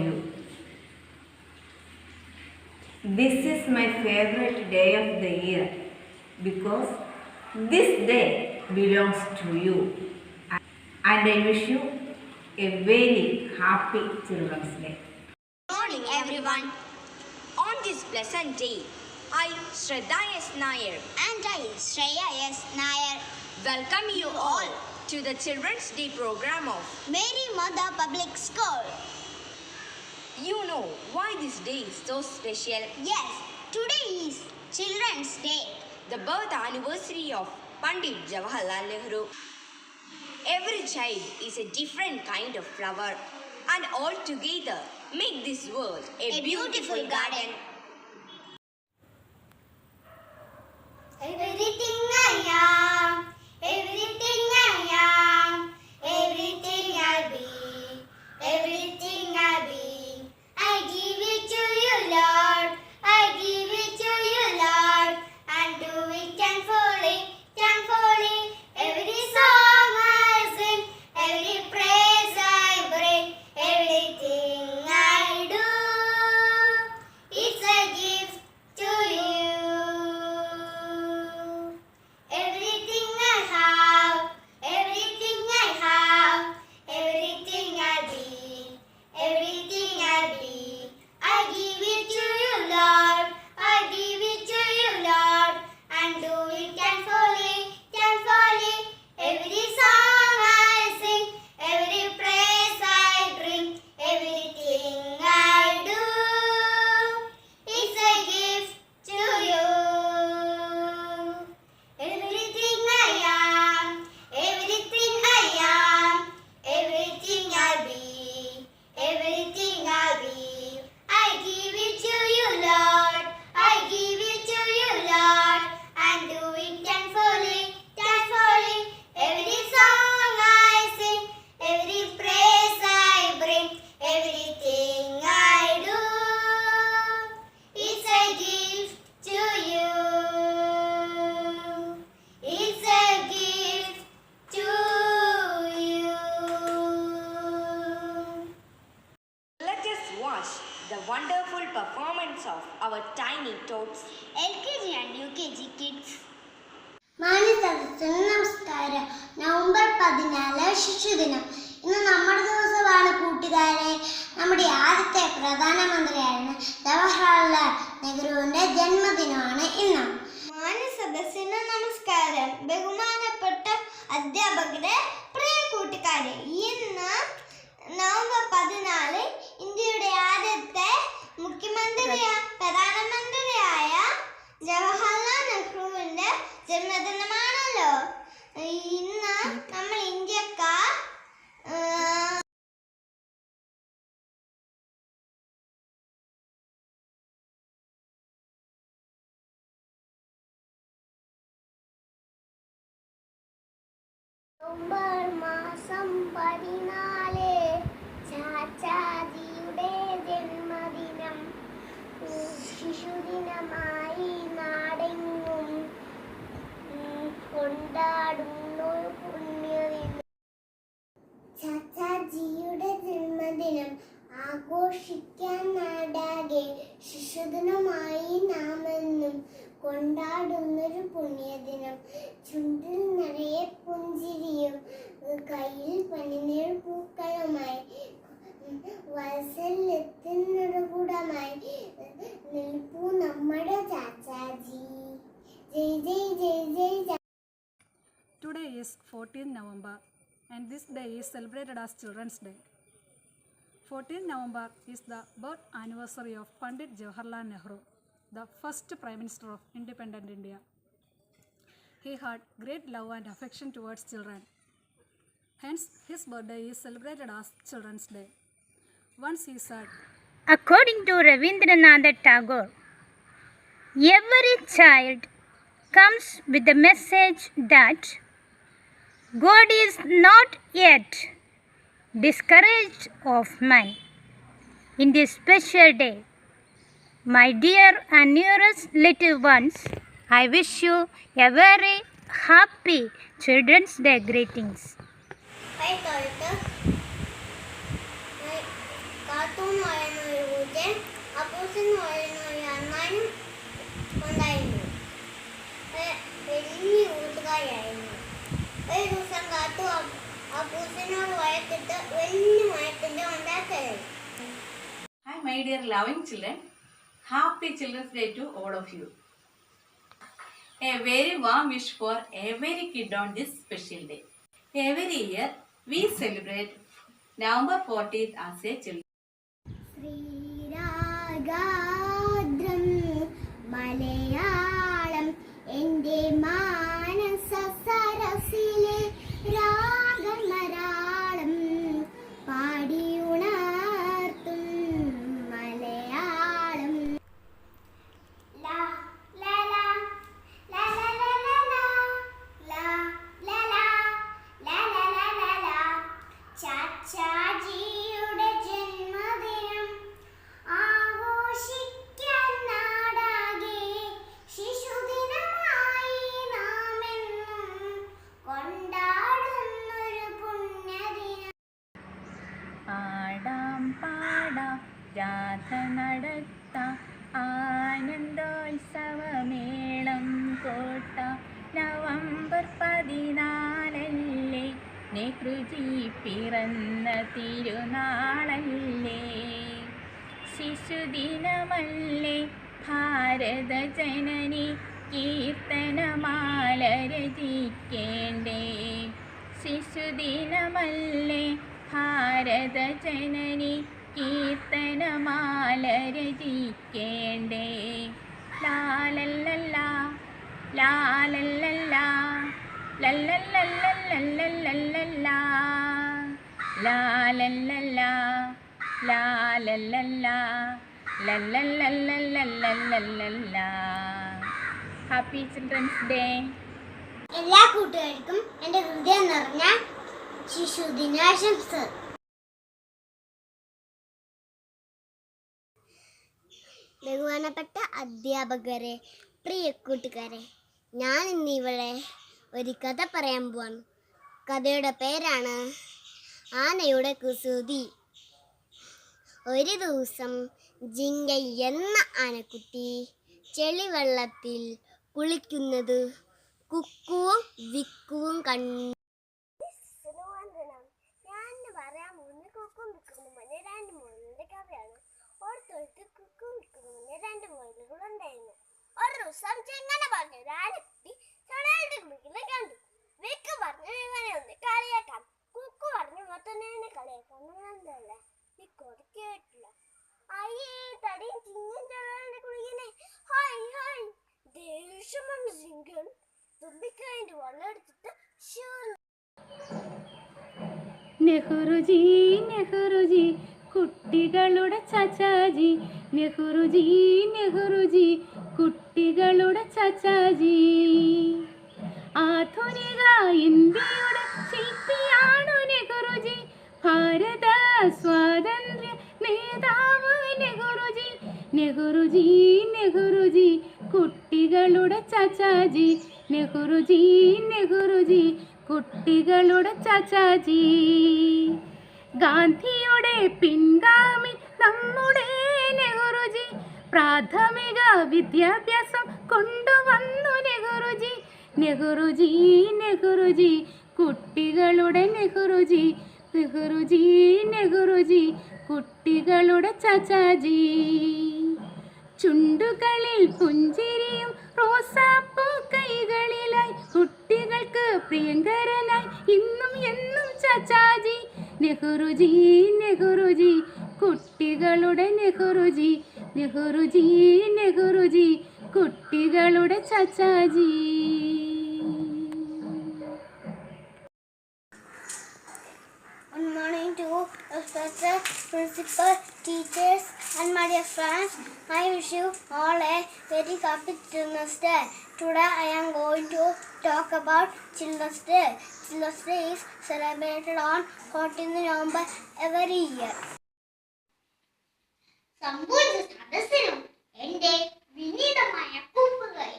you. This is my favorite day of the year because this day belongs to you. And I wish you a very happy Children's Day. Good morning, everyone. On this pleasant day, I, Shraddha S. Nair, and I, Shreya S. Nair, welcome you all to the Children's Day program of Mary Mother Public School. You know why this day is so special? Yes, today is Children's Day, the birth anniversary of Pandit Jawaharlal Nehru. Every child is a different kind of flower, and all together make this world a beautiful garden. Everything I am, everything I am, everything I be, everything I be, I give it to you, Lord, I give it to you, Lord, and do it and falling, every song I sing, every praise I bring, everything I do, it's a gift to you. Everything I have, everything I have, everything I be, everything I be, I give it to you, Lord, I give it to you, Lord, and do it and falling, every song I sing, every praise I bring, everything I do, it's a gift to you. Everything I am, everything I am, everything I be, everything I be, I give it to you, Lord, I give it to you, Lord, and do it and falling, every song I sing, every praise I bring, everything I do, it's a gift to you. It's a gift to you. Let us watch the wonderful performance of our tiny tots. LKG and UKG kids. മാന്യസദസ്സിന് നമസ്കാരം. November 14 ശിശുദിനം. ഇന്ന് നമ്മുടെ ദിവസമാണ് കൂട്ടുകാരെ. നമ്മുടെ ആദ്യത്തെ പ്രധാനമന്ത്രിയായിരുന്ന ജവഹർലാൽ നെഹ്റുവിന്റെ ജന്മദിനമാണ് ഇന്ന്. മാന്യസദസ്സിന് നമസ്കാരം. ബഹുമാനപ്പെട്ട അധ്യാപകരെ, പ്രിയ കൂട്ടുകാരെ, ഇന്ന് നവംബർ 14 ഇന്ത്യയുടെ ആദ്യത്തെ പ്രധാനമന്ത്രിയായ ജവഹർലാൽ നെഹ്റുവിന്റെ ജന്മദിനമാണല്ലോ. ഇന്ന് നമ്മൾ ഇന്ത്യക്കാർ നവംബർ മാസം 14 ചാച്ചാജിയുടെ ജന്മദിനം. ശിശുദിനമായി നാടെങ്ങും കൊണ്ടാടുന്നു പുണ്യദിനം. ചാച്ചാജിയുടെ ജന്മദിനം ആഘോഷിക്കാൻ നാടാകെ ശിശുദിനമായി നാമെന്നും കൊണ്ടാടുന്നൊരു പുണ്യദിനം. ചുണ്ടിൽ നിറയെ പുഞ്ചിരിയും കയ്യിൽ പനിനീർ പൂക്കളുമായി വയസ്സിലെത്തുന്നൊരു കൂടമായി നിൽപ്പൂ നമ്മുടെ ചാച്ചാജി. ജയ് ജയ് ജയ് ജയ്. Today is 14th November and this day is celebrated as Children's Day. 14th November is the birth anniversary of Pandit Jawaharlal Nehru, the first Prime Minister of independent India. He had great love and affection towards children. Hence, his birthday is celebrated as Children's Day. Once he said, according to Rabindranath Tagore, every child comes with the message that God is not yet discouraged of man. In this special day, my dear and nearest little ones, I wish you a very happy Children's Day greetings. cartoon ദിവസത്തെ അപ്പൂസിന് അണ്ണാനും ഉണ്ടായിരുന്നു. വലിയ കൂട്ടുകാരായിരുന്നു. ഒരു ദിവസം കാത്തു അപ്പൂസിനോട് വഴക്കിട്ട് വലിയ മയത്തിന്റെ ഉണ്ടാക്കുകയായിരുന്നു. Hi, my dear loving children. Happy Children's Day to all of you. A very warm wish for every kid on this special day. Every year, we celebrate November 14th as a children. ശ്രീരാഗാദ്രം Malayalam എൻ്റെ മാനസ സരസിലെ രാഗമരാളം പാടിയുണർത്തും മലയാളം. ലാ ലാ ലാ ലാ ലാ ലാ ലാ ലാ ലാ ലാ ലാ ലാ ലാ. ചാച്ചാജിയുടെ ജന്മദിനം ആഘോഷിക്കാൻ നാടാകെ ശിശുദിനമായി നാമെന്നും കൊണ്ടാടുന്നൊരു പുണ്യദിനം. ആടാം പാടാം രാധ നടത്താം ആനന്ദോത്സവമേളം കൂട്ടാം. നവംബർ 14 നെഹ്റുജി പിറന്ന തിരുനാളല്ലേ. ശിശുദിനമല്ലേ ഭാരത ജനനി കീർത്തനമാല രചിക്കേണ്ടേ. ശിശുദിനമല്ലേ ഭാരത ജനനി കീർത്തനമാല രചിക്കേണ്ടേ. ലാലല്ലല്ലാ ലാലല്ലല്ലാ ലല്ലല്ലല്ലല്ലല്ലല്ലല്ലാ ലാലല്ലല്ലാ ലാലല്ലല്ലാ ലല്ലല്ലല്ലല്ലല്ലല്ലല്ലാ. Happy children's day. എല്ലാ കൂട്ടുകാർക്കും എൻ്റെ ഹൃദയം നിറഞ്ഞ ശിശുദിനാശംസ. ബഹുമാനപ്പെട്ട അധ്യാപകരെ, പ്രിയ കൂട്ടുകാരെ, ഞാൻ ഇന്നിവിടെ ഒരു കഥ പറയാൻ പോവാണ്. കഥയുടെ പേരാണ് ആനയുടെ കുസൃതി. ഒരു ദിവസം ജിങ്കൈ എന്ന ആനക്കുട്ടി ചെളിവെള്ളത്തിൽ കുളിക്കുന്നത് കുക്കുവും വിക്കുവും കണ്ടു. ഞാൻ പറയാൻ പോകുന്ന കുക്കും വിക്കും മുന്നേ രണ്ട് മുയലിന്റെ കഥയാണ്. ഓർത്തോട്ട് കുക്കും വിക്കും മുന്നേ രണ്ട് മുയലുകളുണ്ടായിരുന്നു. ഒരു ദിവസം ചെങ്ങനെ പറഞ്ഞു ആനക്കുട്ടി ചെളിവെള്ളത്തിൽ കുളിക്കുന്നത് കണ്ടു. വിക്ക് പറഞ്ഞു ഇവനെ ഒന്ന് കളിയാക്കാം. കുക്കു പറഞ്ഞു മറ്റൊന്നെ കളിയാക്കാം. നല്ലല്ലേ? വിക്കോട് കേട്ടില്ല. അയ്യേ തടിയും ചിങ്ങൻ ചെളിവെള്ളത്തിൽ കുളിക്കുന്നേ. ഹായ് ഹായ് ദേഷ്യമാണ് ചിങ്കൻ. തുമ്പിക്കൈൻ്റെ വെള്ളം എടുത്തിട്ട് നെഹ്റുജി നെഹ്റുജി കുട്ടികളുടെ ചാച്ചാജി. നെഹ്റുജി നെഹ്റുജി കുട്ടികളുടെ ചാച്ചാജി. ആധുനിക ഇന്ത്യയുടെ ശില്പിയാണു നെഹ്റുജി. ഭാരത സ്വാതന്ത്ര്യ നേതാവ് നെഹ്റുജി. നെഹ്റുജി നെഹ്റുജി കുട്ടികളുടെ ചാച്ചാജി. നെഹ്റുജി നെഹ്റുജി കുട്ടികളുടെ ചാച്ചാജി. ഗാന്ധിയുടെ പിൻഗാമി നമ്മുടെ നെഹ്റുജി. പ്രാഥമിക വിദ്യാഭ്യാസം കൊണ്ടുവന്നു നെഹ്റുജി. നെഹ്റുജി നെഹ്റുജി കുട്ടികളുടെ നെഹ്റുജി. നെഹ്റുജി നെഹ്റുജി കുട്ടികളുടെ ചാച്ചാജി. ചുണ്ടുകളിൽ പുഞ്ചിരിയും റോസാപ്പൂ കൈകളിലായി കുട്ടികൾക്ക് പ്രിയങ്കരനായി ഇന്നും എന്നും ചാച്ചാജി. നെഹ്റുജി നെഹ്റുജി കുട്ടികളുടെ നെഹ്റുജി. നെഹ്റുജി നെഹ്റുജി കുട്ടികളുടെ Chachaji. Good morning to respected principal, teachers and my dear friends. I wish you all a very happy Children's Day. Today I am going to talk about Children's Day. Children's Day is celebrated on 14th November every year. സംഭൂജ സദസ്സിനും എൻ്റെ വിനീതമായ കൂപ്പുകൾ.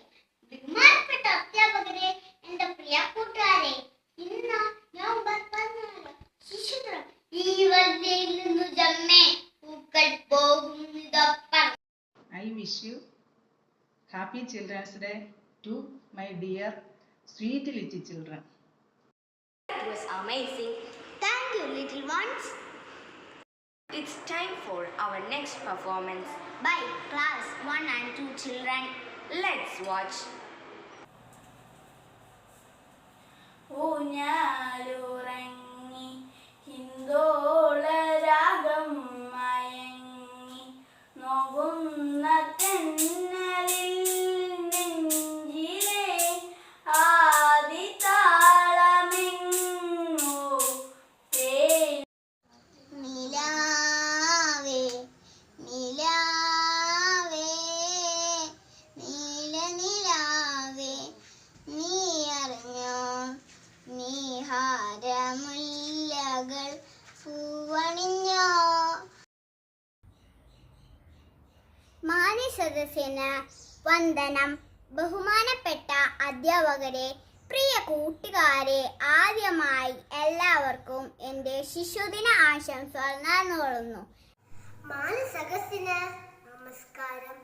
ബഹുമാനപ്പെട്ട അധ്യാപകരെ, എൻ്റെ പ്രിയ കൂട്ടുകാരെ, ഇന്ന് November 14 ശിശുദിനം. ഈ വല്ലയിൽ നിന്നു ജമ്മേ പൂക്കൾ പോകുന്നിതാ wish you Happy Children's Day to my dear sweet little children. It was amazing. Thank you, little ones. It's time for our next performance. By class 1 and 2 children. Let's watch. ഊഞ്ഞാലുറങ്ങി ഹിന്ദോളരാഗം മയങ്ങി നോകുന്ന തെന്നലിൽ നെഞ്ചിലെ ആദിതാളമെങ്ങോ നിലാവേ നിലാവേ നീല നിലാവേ നീ അറിഞ്ഞോ നീഹാരമുല്ലകൾ പൂവണിഞ്ഞോ. മാന്യസദസ്സിന് വന്ദനം. ബഹുമാനപ്പെട്ട അധ്യാപകരെ, പ്രിയ കൂട്ടുകാരെ, ആദ്യമായി എല്ലാവർക്കും എൻ്റെ ശിശുദിന ആശംസകൾ നേർന്നുകൊള്ളുന്നു. മാന്യസദസ്സിന് നമസ്കാരം.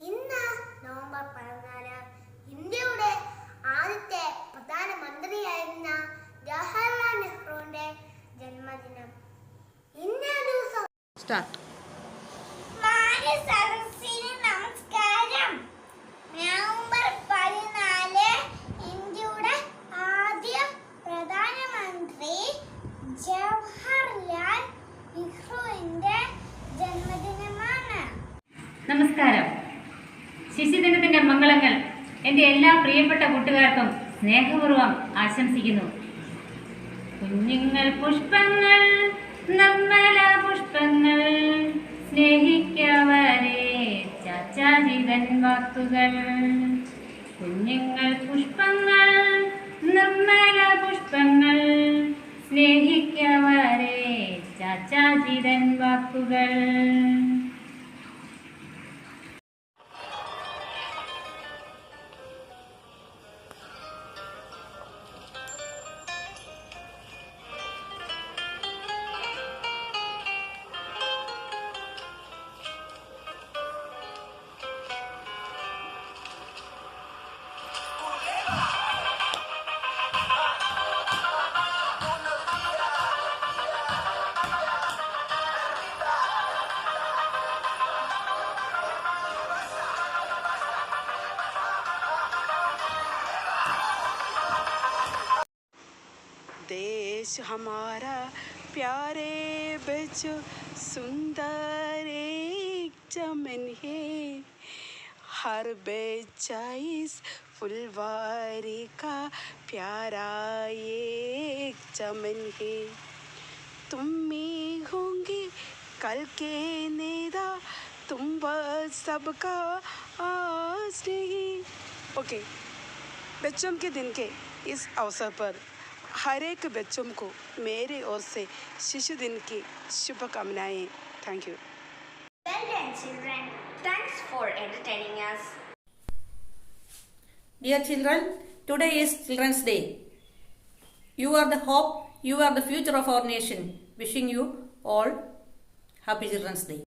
ഇന്ന് നവംബർ 14 ഇന്ത്യയുടെ ആദ്യത്തെ പ്രധാനമന്ത്രിയായിരുന്ന ജവഹർലാൽ നെഹ്റുവിന്റെ ജന്മദിനം. ഇന്നേ ദിവസം മാന്യസദസ്സിന് നമസ്കാരം. നവംബർ 14 ഇന്ത്യയുടെ ആദ്യ പ്രധാനമന്ത്രി ജവഹർലാൽ നെഹ്റുവിന്റെ ജന്മദിനമാണ്. നമസ്കാരം. ശിശുദിനത്തിൻ്റെ മംഗളങ്ങൾ എൻ്റെ എല്ലാ പ്രിയപ്പെട്ട കൂട്ടുകാർക്കും സ്നേഹപൂർവ്വം ആശംസിക്കുന്നു. കുഞ്ഞുങ്ങൾ പുഷ്പങ്ങൾ, നിർമ്മല പുഷ്പങ്ങൾ, സ്നേഹിക്കവരെ ചാച്ചാജിതൻ വാക്കുകൾ. കുഞ്ഞുങ്ങൾ പുഷ്പങ്ങൾ, നിർമ്മല പുഷ്പങ്ങൾ, സ്നേഹിക്കവരെ ചാച്ചാജിതൻ വാക്കുകൾ. देश हमारा प्यारे बच्चों सुंदर एक चमन है, हर बच्चा इस फुलवारी का प्यारा एक चमन है. तुम में होंगे कल के नेता, तुम बस सबका आस नहीं. ओके, बच्चों के दिन के इस अवसर पर हर एक बच्चों को मेरे ओर से शिशु दिन की शुभकामनाएं. Thank you. Well done, children. Thanks for entertaining us. Dear children, today is Children's Day. You are the hope, you are the future of our nation. Wishing you all Happy Children's Day.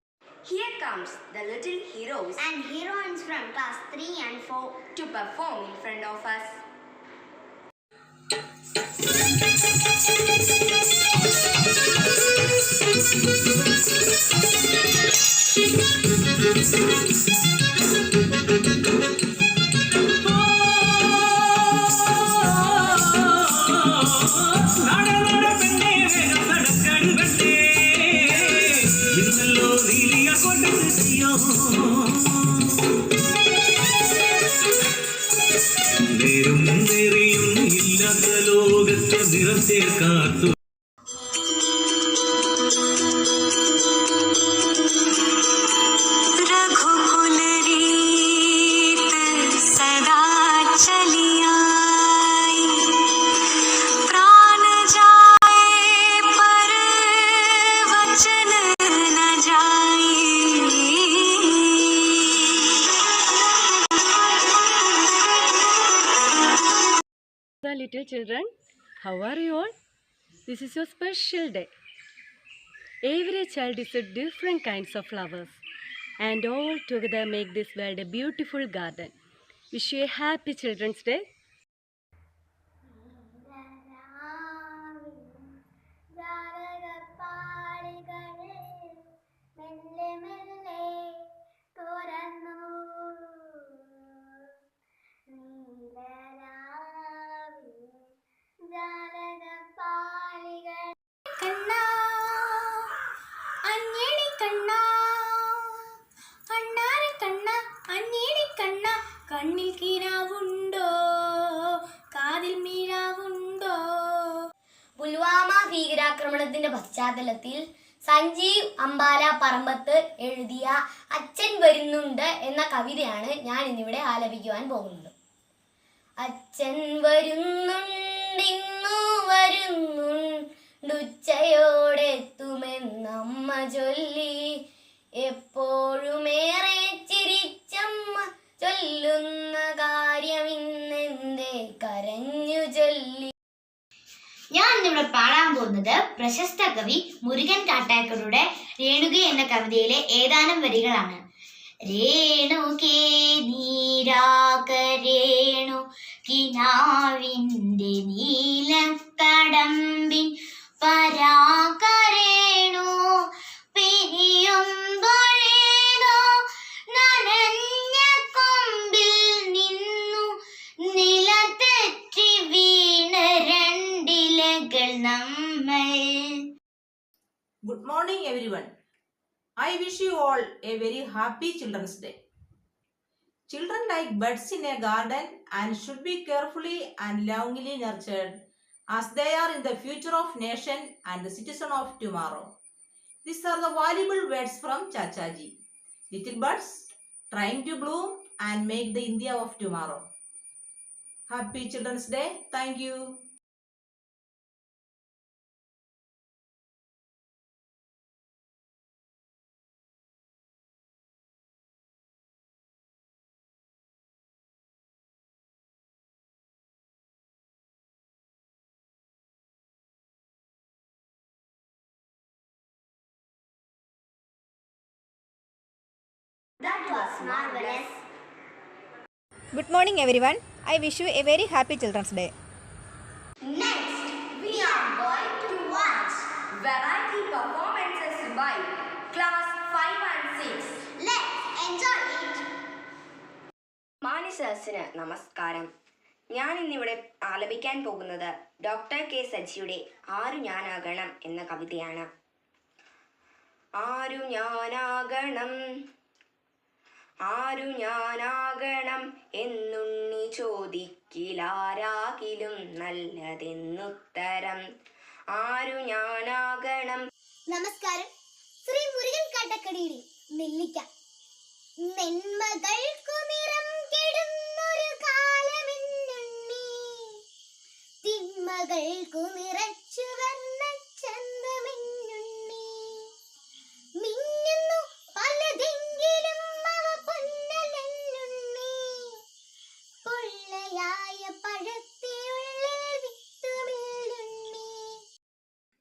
Here comes the little heroes And heroines from class 3 and 4. to perform in front of us. നേരും നേരെയും ഇല്ലാത്ത ലോകത്ത് നിറത്തെ കാത്തു Little children, how are you all? This is your special day. Every child is a different kinds of flowers. and all together make this world a beautiful garden. Wish you a happy Children's Day. കണ്ണാ അഞ്ഞേണി കണ്ണാ അണ്ണാര കണ്ണ അഞ്ഞേണി കണ്ണ കണ്ണിൽ കിനാവുണ്ടോ കാതിൽ മീരാവുണ്ടോ. പുൽവാമ ഭീകരാക്രമണത്തിന്റെ പശ്ചാത്തലത്തിൽ സഞ്ജീവ് അംബാല പറമ്പത്ത് എഴുതിയ അച്ഛൻ വരുന്നുണ്ട് എന്ന കവിതയാണ് ഞാൻ ഇന്നിവിടെ ആലപിക്കുവാൻ പോകുന്നത്. അച്ഛൻ വരുന്നുണ്ടിന്നു വരുന്നുണ്ടുച്ചയോടെത്തുമെന്നമ്മ ചൊല്ലി, എപ്പോഴുമേറെ ചിരിച്ചമ്മ ചൊല്ലുന്ന കാര്യം ഇന്നെന്തേ കരഞ്ഞു ചൊല്ലി. ഞാൻ ഇന്നിവിടെ പാടാൻ പോകുന്നത് പ്രശസ്ത കവി മുരുകൻ കാട്ടാക്കടയുടെ രേണുക എന്ന കവിതയിലെ ഏതാനും വരികളാണ്. രേണുകേ നീരാകരേണു കിനാവിൻ്റെ നീലക്കടമ്പിൻ പരാകരേണു പിരിയുമ്പോഴേതോ നനഞ്ഞ കൊമ്പിൽ നിന്നു നിലതെറ്റി വീണ് രണ്ടിലകൾ നമ്മൾ. Good morning everyone. I wish you all a very happy Children's Day. Children like buds in a garden and should be carefully and lovingly nurtured as they are in the future of nation and the citizen of tomorrow. These are the valuable words from Chachaji. Little buds trying to bloom and make the India of tomorrow. Happy Children's Day. Thank you. That was marvelous. Good morning everyone. I wish you a very happy Children's Day. Next, we are going to watch variety performances by class 5 and 6. Let's enjoy it. മാനിസേഴ്സിന് നമസ്കാരം. ഞാൻ ഇന്നിവിടെ ആലപിക്കാൻ പോകുന്നത് doctor K സജിയുടെ ആരു ഞാനാകണം എന്ന കവിതയാണ്. ആരു ഞാനാകണം ആരു ഞാനാകണം എന്നുണ്ണി ചോദിക്കിലാരാകിലും നല്ലതെന്നുത്തരം. ആരു ഞാനാകണം. നമസ്കാരം. ശ്രീ മുരുകൻ കാട്ടക്കടിയുടെ നെല്ലിക്ക. നെന്മകൾക്കു നിറം കെടുന്നൊരു കാലമെന്നുണ്ണി, തിന്മകൾക്കു നിറച്ചു വന്ന ചന്തമെന്നുണ്ണി. മിന്നുന്നു പലതെങ്കിലും അവ പൊന്നലെന്നുണ്ണി, പൊള്ളയായ പഴത്തിനുള്ളിൽ വിത്തുമില്ലുണ്ണി.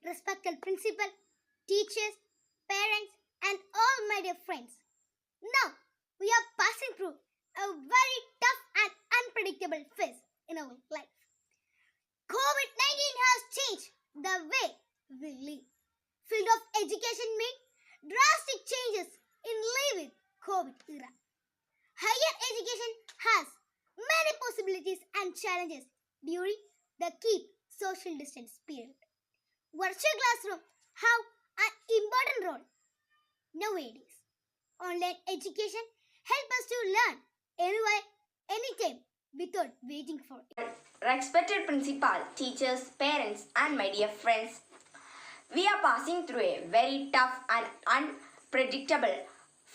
Respected principal, teachers, parents and all my dear friends. Now we are passing through a very tough and unpredictable phase in our life. COVID-19 has changed the way we live. Field of education made drastic changes in living COVID era. Higher education has many possibilities and challenges during the keep social distance period. Virtual classroom have an important role nowadays. Online education help us to learn anywhere, anytime without waiting for it. Respected principal, teachers, parents and my dear friends, we are passing through a very tough and unpredictable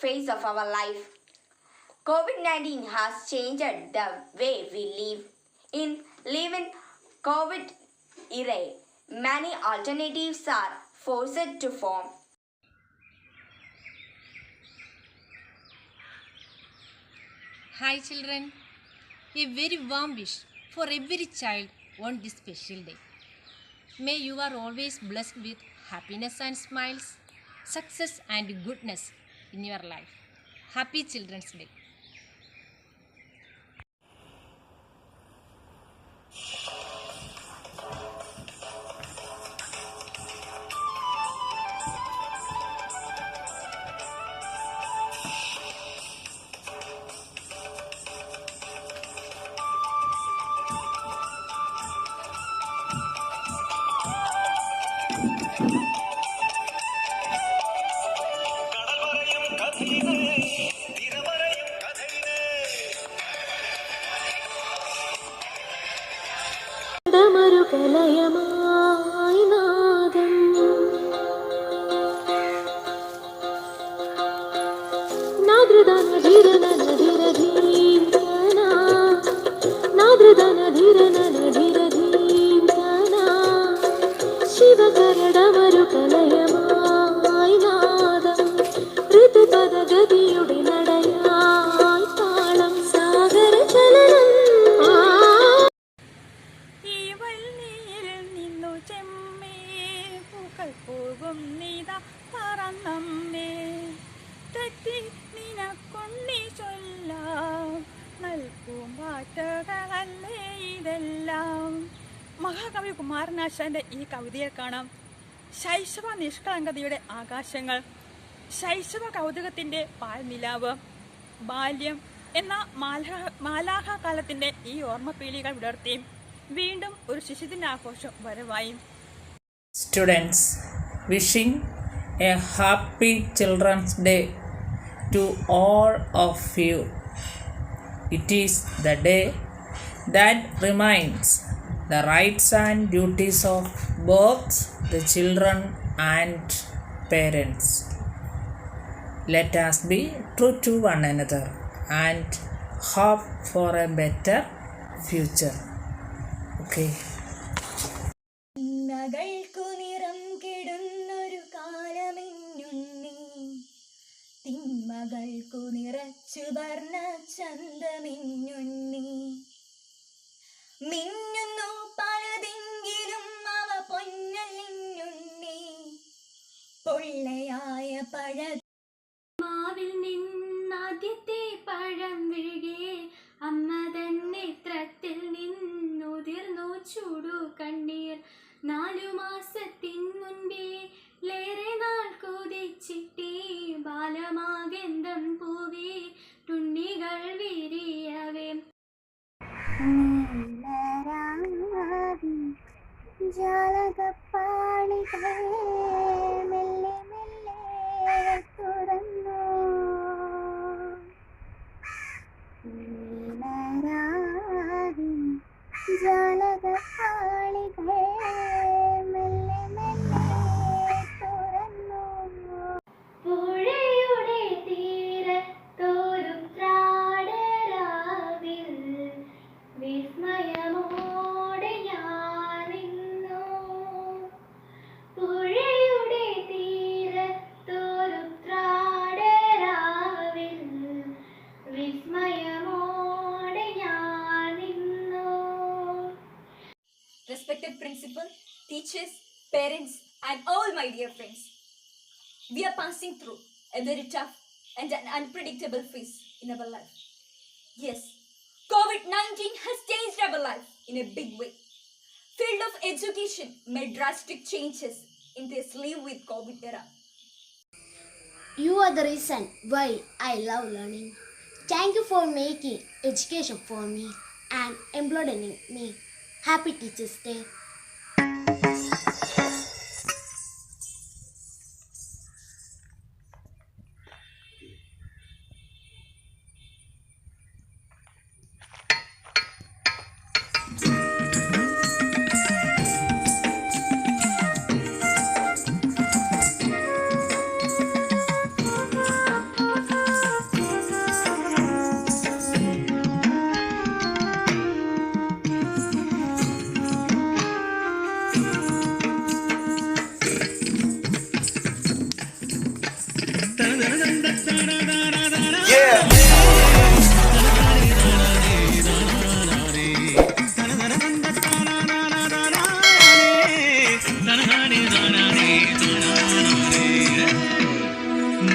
phase of our life. COVID-19 has changed the way we live. In living COVID era, many alternatives are forced to form. Hi children, a very warm wish for every child on this special day. May you are always blessed with happiness and smiles, success and goodness in your life. Happy Children's Day. കലയമായി നാദം നാദ്രദന ധീരന ധീരധീരന നാദ്രദന ധീരന ധീരധീരന ശിവകരടമരു കലയമായി നാദം ഋതുപദഗതിയുടെ നടയായി താളം സാഗര ചലനം പോകും നീതാ പറന്നമ്മേ തെറ്റി നിനക്കൊണ്ണി ചൊല്ലാം നൽകും പാട്ടുകളല്ലേ ഇതെല്ലാം. മഹാകവി കുമാരനാശാന്റെ ഈ കവിതയിൽ കാണാം ശൈശവ നിഷ്കളങ്കതയുടെ ആകാശങ്ങൾ, ശൈശവ കൗതുകത്തിന്റെ പാൽനിലാവ്, ബാല്യം എന്ന മാലാഖാകാലത്തിന്റെ ഈ ഓർമ്മപ്പീലികൾ വിടർത്തി വീണ്ടും ഒരു ശിശുദിനാഘോഷം വരവായി. Students, wishing a happy Children's Day to all of you. It is the day that reminds the rights and duties of both the children and parents. Let us be true to one another and hope for a better future. Okay. തിന്മകൾക്കു നിറം കെടുന്നൊരു കാലമിന്നുണ്ണി, തിന്മകൾക്കു നിറച്ചു വർണ്ണ ചന്തമിന്നുണ്ണി. മിന്നുന്നു പലതെങ്കിലും അവ പൊന്നലിന്നുണ്ണി, പൊള്ളയായ പഴ മാവിൽ നിന്നാദ്യത്തെ പഴം വീഴേ അമ്മ തൻ നേത്രത്തിൽ നിന്നുതിർന്നു ചൂടു കണ്ണീർ. 4 മാസത്തിൻ മുൻപേ ലേറെ നാൾ കൊതിച്ചിട്ടേ ബാലമാകെന്തം പൂവേ തുണ്ണികൾ വിരിയവേ. ജാലകപ്പാളികൾ മെല്ലെ മെല്ലെ തുറന്നു, ജാലകപ്പാളികൾ മെല്ലെ മെല്ലെ തുറന്നു. പുഴയുടെ തീരത്തൊരു ത്രാടരാവിൽ വിസ്മയമോടെ ഞാൻ നിന്നു. പുഴയുടെ തീരത്തൊരു ത്രാടരാവിൽ വിസ്മയമോടെ ഞാൻ നിന്നു. Respected principal, teachers, parents, and all my dear friends, we are passing through a very tough and an unpredictable phase in our life. Yes, COVID-19 has changed our life in a big way. Field of education made drastic changes in this live with COVID era. You are the reason why I love learning. Thank you for making education for me and emboldening me. Happy Teachers' Day.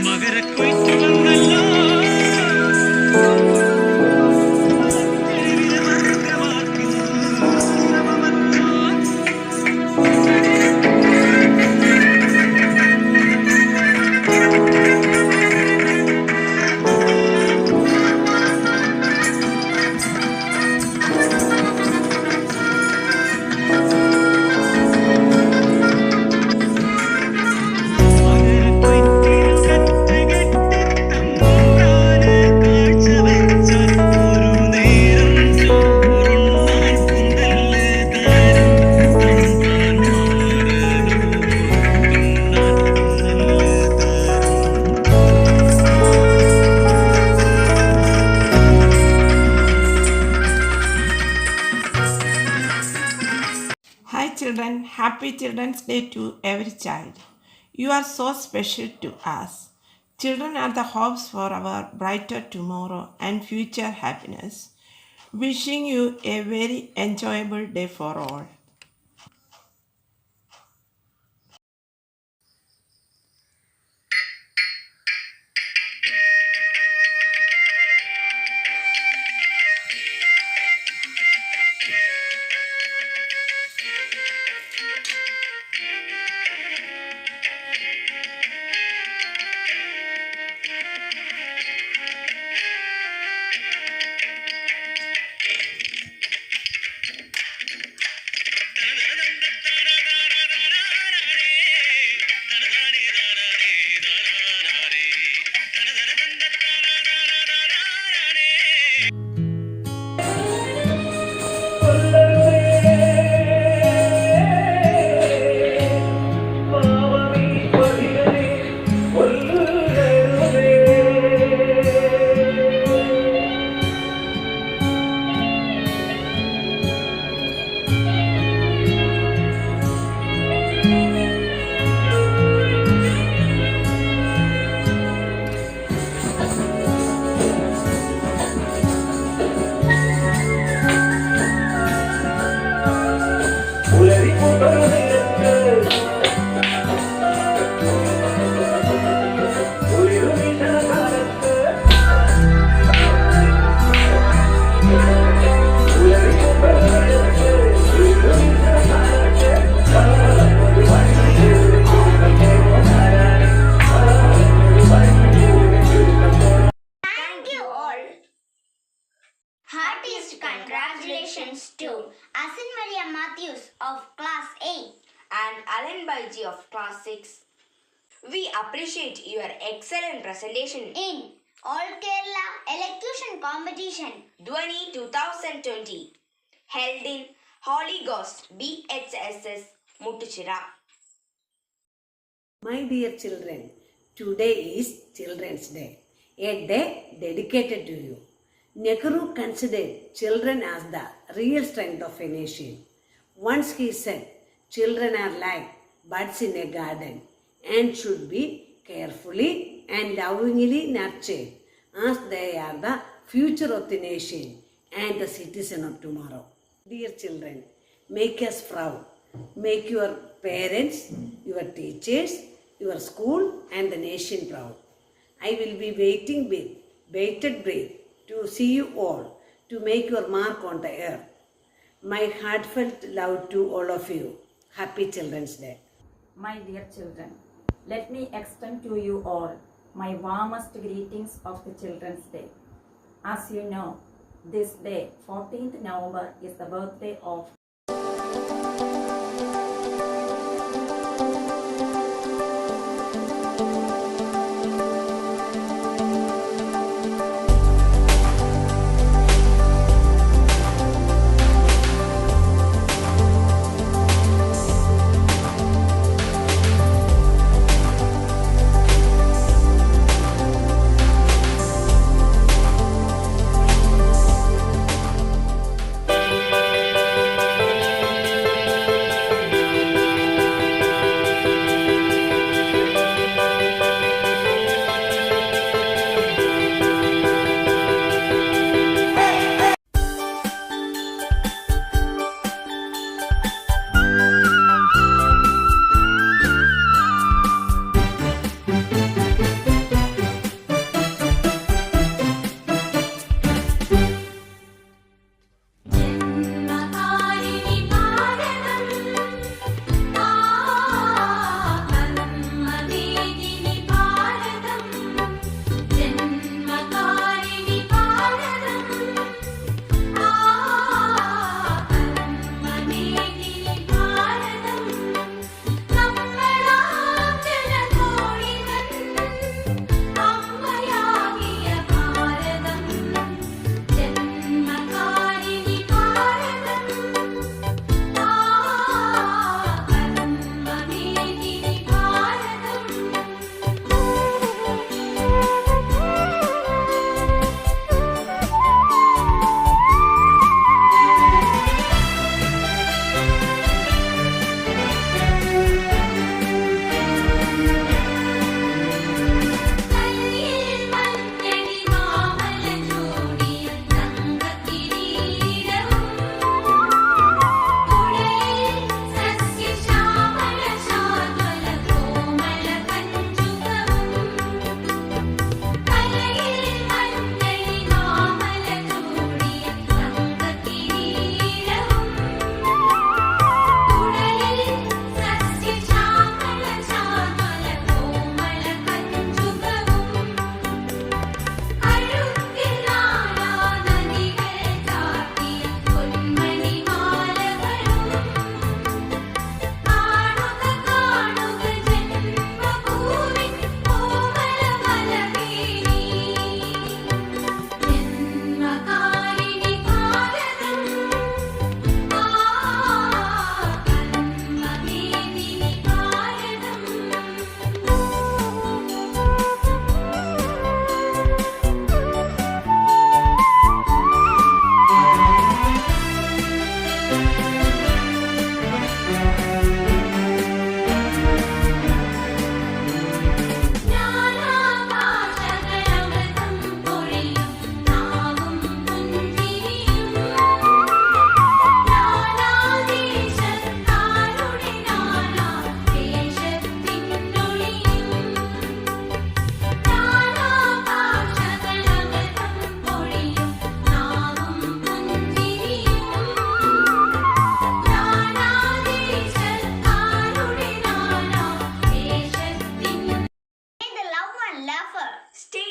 മകരക്കൊയ്ത്തു വന്നല്ലോ Happy Children's Day to every child. You are so special to us. Children are the hopes for our brighter tomorrow and future happiness. Wishing you a very enjoyable day for all. Heartiest congratulations to Asin Maria Matthews of Class 8 and Alan Baiji of Class 6. We appreciate your excellent presentation in All Kerala Elocution Competition Dhwani 2020 held in Holy Ghost BHSS Muttuchira. My dear children, today is Children's Day, a day dedicated to you. Nehru considered children as the real strength of a nation. Once he said, children are like buds in a garden and should be carefully and lovingly nurtured, as they are the future of the nation and the citizen of tomorrow. Dear children, make us proud. Make your parents, your teachers, your school and the nation proud. I will be waiting with bated breath to see you all, to make your mark on the earth. My heartfelt love to all of you. Happy Children's Day. My dear children, let me extend to you all my warmest greetings of the Children's Day. As you know, this day, 14th November, is the birthday of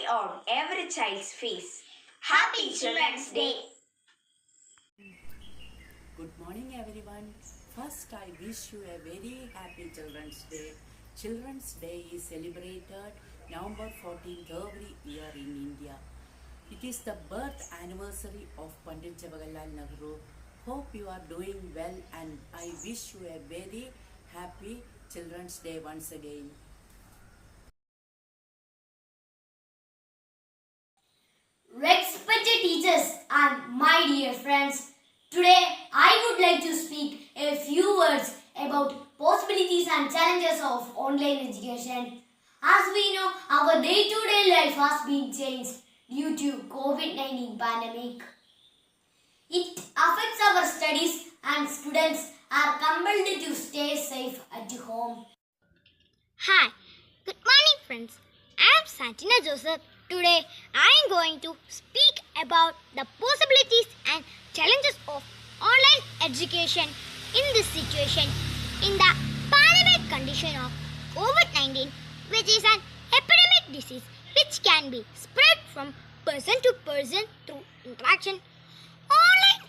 on every child's face. Happy Children's Day! Good morning everyone. First I wish you a very happy Children's Day. Children's Day is celebrated November 14th every year in India. It is the birth anniversary of Pandit Jawaharlal Nehru. Hope you are doing well and I wish you a very happy Children's Day once again. Respected teachers and my dear friends, today I would like to speak a few words about possibilities and challenges of online education. As we know, our day-to-day life has been changed due to COVID-19 pandemic. It affects our studies and students are compelled to stay safe at home. Hi, good morning friends. I am Santina Joseph. Today I am going to speak about the possibilities and challenges of online education in this situation in the pandemic condition of COVID-19, which is an epidemic disease which can be spread from person to person through interaction. Online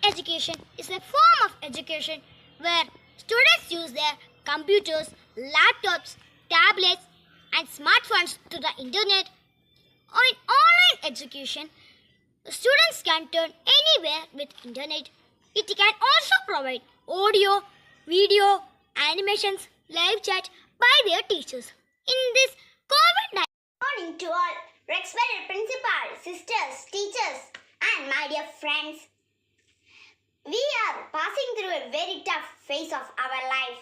education is a form of education where students use their computers, laptops, tablets and smartphones to the internet. In online education, students can turn anywhere with internet. It can also provide audio, video, animations, live chat by their teachers. In this COVID-19 morning to all, respected principal, sisters, teachers and my dear friends. We are passing through a very tough phase of our life.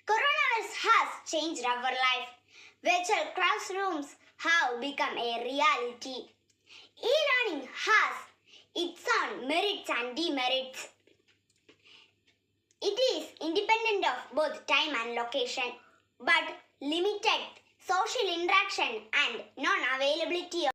Coronavirus has changed our life. Virtual classrooms have become a reality. E-learning has its own merits and demerits. It is independent of both time and location, but limited social interaction and non-availability